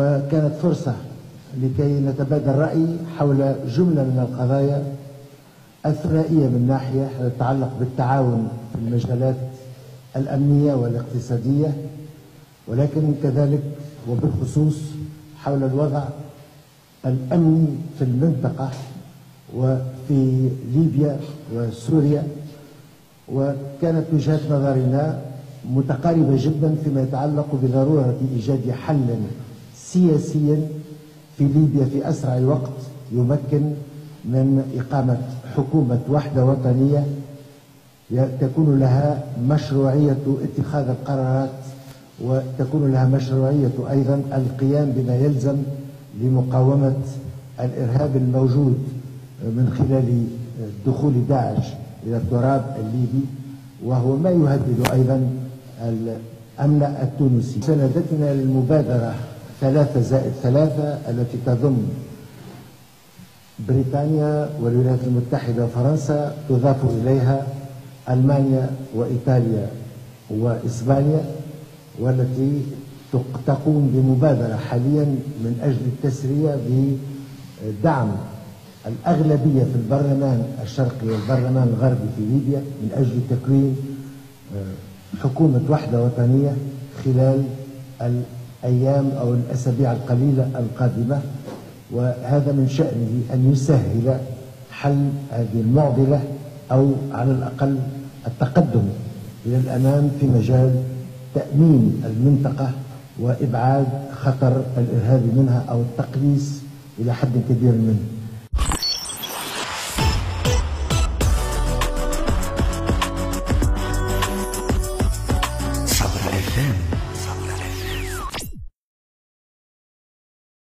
وكانت فرصة لكي نتبادل رأي حول جملة من القضايا الثنائية من ناحية تتعلق بالتعاون في المجالات الأمنية والاقتصادية، ولكن كذلك وبالخصوص حول الوضع الأمني في المنطقة وفي ليبيا وسوريا. وكانت وجهات نظرنا متقاربة جدا فيما يتعلق بضرورة إيجاد حل سياسي في ليبيا في أسرع وقت يمكن من إقامة حكومة وحدة وطنية تكون لها مشروعية اتخاذ القرارات، وتكون لها مشروعية أيضا القيام بما يلزم لمقاومة الإرهاب الموجود من خلال دخول داعش إلى التراب الليبي، وهو ما يهدد أيضا الأمن التونسي. سندتنا للمبادرة 3+3 التي تضم بريطانيا والولايات المتحدة وفرنسا، تضاف إليها ألمانيا وإيطاليا وإسبانيا، والتي تقوم بمبادرة حاليا من أجل التسرية بدعم الأغلبية في البرلمان الشرقي والبرلمان الغربي في ليبيا من أجل تكوين حكومة وحدة وطنية خلال الأيام أو الأسابيع القليلة القادمة. وهذا من شأنه أن يسهل حل هذه المعضلة أو على الأقل التقدم إلى الأمام في مجال تأمين المنطقة وإبعاد خطر الإرهاب منها أو التقليص إلى حد كبير منه.